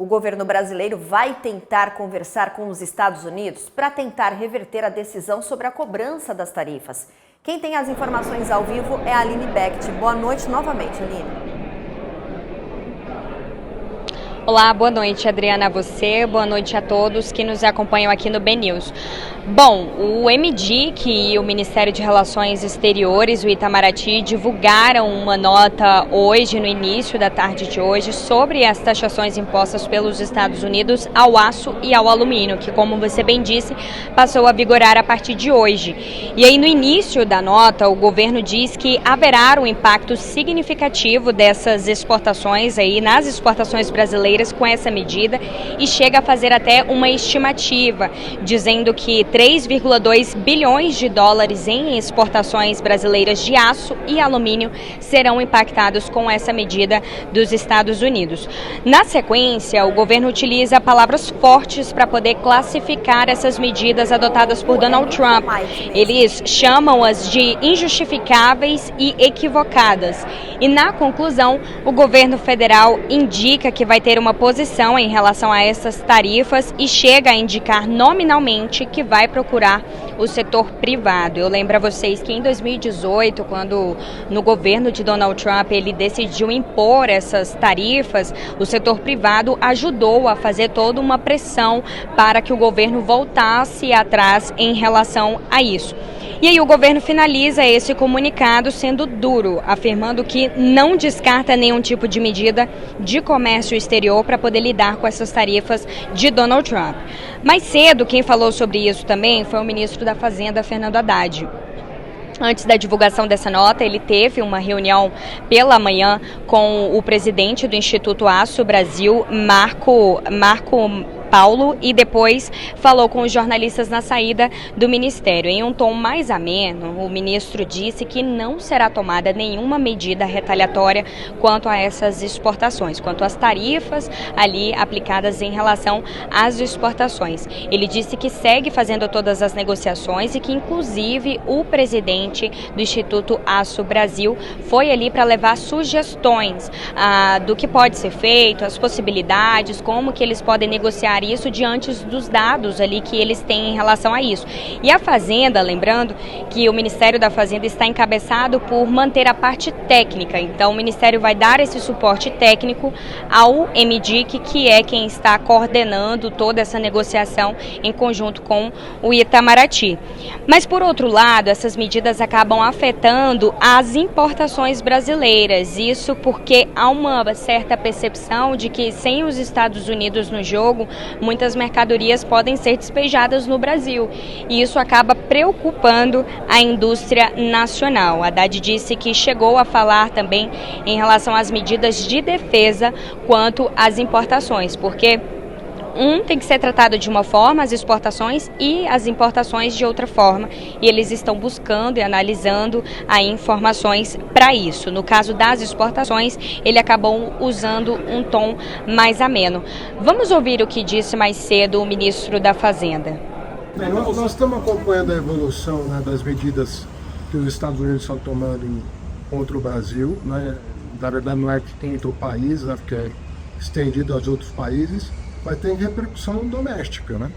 O governo brasileiro vai tentar conversar com os Estados Unidos para tentar reverter a decisão sobre a cobrança das tarifas. Quem tem as informações ao vivo é a Aline Becht. Boa noite novamente, Aline. Olá, boa noite, Adriana, a você, boa noite a todos que nos acompanham aqui no BNews. Bom, o MDIC e o Ministério de Relações Exteriores, o Itamaraty, divulgaram uma nota hoje, no início da tarde de hoje, sobre as taxações impostas pelos Estados Unidos ao aço e ao alumínio, que, como você bem disse, passou a vigorar a partir de hoje. E aí, no início da nota, o governo diz que haverá um impacto significativo dessas exportações aí, nas exportações brasileiras com essa medida, e chega a fazer até uma estimativa, dizendo que 3,2 bilhões de dólares em exportações brasileiras de aço e alumínio serão impactados com essa medida dos Estados Unidos. Na sequência, o governo utiliza palavras fortes para poder classificar essas medidas adotadas por Donald Trump. Eles chamam-as de injustificáveis e equivocadas. E na conclusão, o governo federal indica que vai ter uma posição em relação a essas tarifas e chega a indicar nominalmente que vai procurar o setor privado. Eu lembro a vocês que em 2018, quando no governo de Donald Trump ele decidiu impor essas tarifas, o setor privado ajudou a fazer toda uma pressão para que o governo voltasse atrás em relação a isso. E aí o governo finaliza esse comunicado sendo duro, afirmando que não descarta nenhum tipo de medida de comércio exterior para poder lidar com essas tarifas de Donald Trump. Mais cedo, quem falou sobre isso também foi o ministro da Fazenda, Fernando Haddad. Antes da divulgação dessa nota, ele teve uma reunião pela manhã com o presidente do Instituto Aço Brasil, Marco Paulo, e depois falou com os jornalistas na saída do Ministério. Em um tom mais ameno, o ministro disse que não será tomada nenhuma medida retaliatória quanto a essas exportações, quanto às tarifas ali aplicadas em relação às exportações. Ele disse que segue fazendo todas as negociações e que, inclusive, o presidente do Instituto Aço Brasil foi ali para levar sugestões do que pode ser feito, as possibilidades, como que eles podem negociar isso diante dos dados ali que eles têm em relação a isso. E a Fazenda, lembrando que o Ministério da Fazenda está encabeçado por manter a parte técnica, então o Ministério vai dar esse suporte técnico ao MDIC, que é quem está coordenando toda essa negociação em conjunto com o Itamaraty. Mas, por outro lado, essas medidas acabam afetando as importações brasileiras, isso porque há uma certa percepção de que sem os Estados Unidos no jogo, muitas mercadorias podem ser despejadas no Brasil, e isso acaba preocupando a indústria nacional. Haddad disse que chegou a falar também em relação às medidas de defesa quanto às importações, porque tem que ser tratado de uma forma, as exportações, e as importações de outra forma, e eles estão buscando e analisando aí informações para isso. No caso das exportações, ele acabou usando um tom mais ameno. Vamos ouvir o que disse mais cedo o ministro da Fazenda. Nós estamos acompanhando a evolução, né, das medidas que os Estados Unidos estão tomando contra o Brasil, né? Na verdade não é que tem entre o país, né, porque é estendido aos outros países, mas tem repercussão doméstica, né?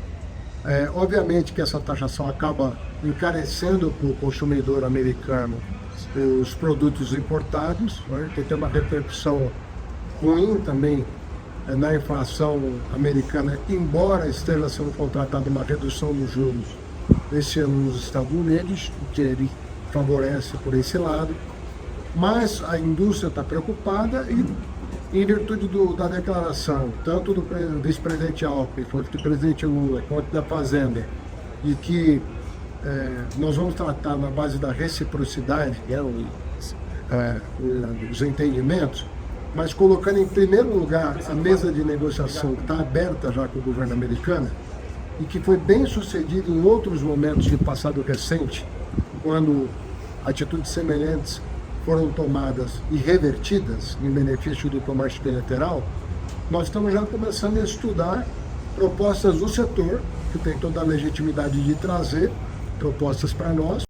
Obviamente que essa taxação acaba encarecendo para o consumidor americano os produtos importados, né? Que tem uma repercussão ruim também na inflação americana, embora esteja sendo contratada uma redução dos juros esse ano nos Estados Unidos, o que ele favorece por esse lado, mas a indústria está preocupada e, em virtude da declaração, tanto do vice-presidente Alckmin, quanto do presidente Lula, quanto da Fazenda, e que nós vamos tratar na base da reciprocidade, os entendimentos, mas colocando em primeiro lugar a mesa de negociação que está aberta já com o governo americano e que foi bem sucedida em outros momentos de passado recente, quando atitudes semelhantes foram tomadas e revertidas em benefício do comércio bilateral. Nós estamos já começando a estudar propostas do setor, que tem toda a legitimidade de trazer propostas para nós.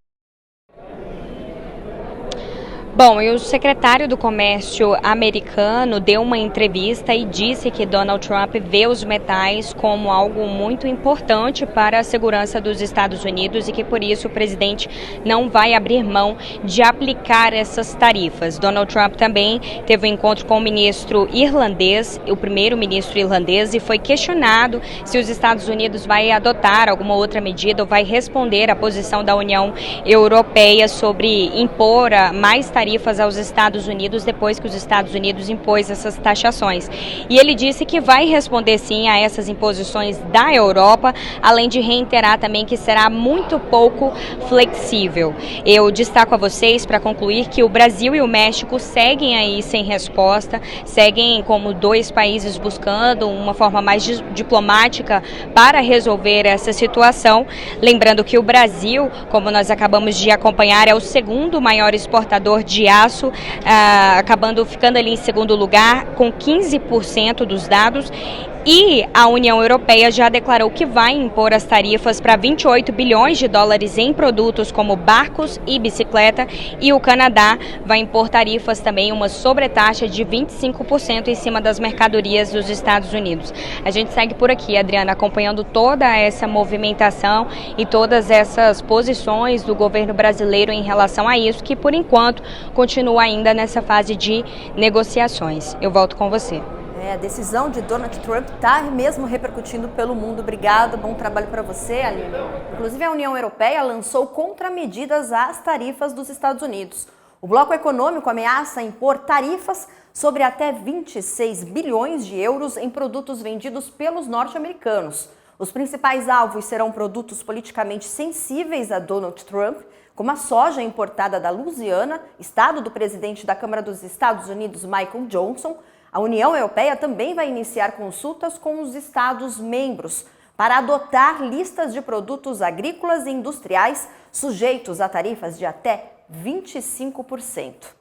Bom, e o secretário do Comércio americano deu uma entrevista e disse que Donald Trump vê os metais como algo muito importante para a segurança dos Estados Unidos e que por isso o presidente não vai abrir mão de aplicar essas tarifas. Donald Trump também teve um encontro com o ministro irlandês, o primeiro-ministro irlandês, e foi questionado se os Estados Unidos vai adotar alguma outra medida ou vai responder à posição da União Europeia sobre impor mais tarifas aos Estados Unidos depois que os Estados Unidos impôs essas taxações. E ele disse que vai responder sim a essas imposições da Europa, além de reiterar também que será muito pouco flexível. Eu destaco a vocês, para concluir, que o Brasil e o México seguem aí sem resposta, seguem como dois países buscando uma forma mais diplomática para resolver essa situação. Lembrando que o Brasil, como nós acabamos de acompanhar, é o segundo maior exportador de aço, acabando ficando ali em segundo lugar com 15% dos dados. E a União Europeia já declarou que vai impor as tarifas para 28 bilhões de dólares em produtos como barcos e bicicleta, e o Canadá vai impor tarifas também, uma sobretaxa de 25% em cima das mercadorias dos Estados Unidos. A gente segue por aqui, Adriana, acompanhando toda essa movimentação e todas essas posições do governo brasileiro em relação a isso, que por enquanto continua ainda nessa fase de negociações. Eu volto com você. A decisão de Donald Trump está mesmo repercutindo pelo mundo. Obrigada, bom trabalho para você, Aline. Inclusive, a União Europeia lançou contramedidas às tarifas dos Estados Unidos. O bloco econômico ameaça impor tarifas sobre até 26 bilhões de euros em produtos vendidos pelos norte-americanos. Os principais alvos serão produtos politicamente sensíveis a Donald Trump, como a soja importada da Louisiana, estado do presidente da Câmara dos Estados Unidos, Michael Johnson. A União Europeia também vai iniciar consultas com os Estados-membros para adotar listas de produtos agrícolas e industriais sujeitos a tarifas de até 25%.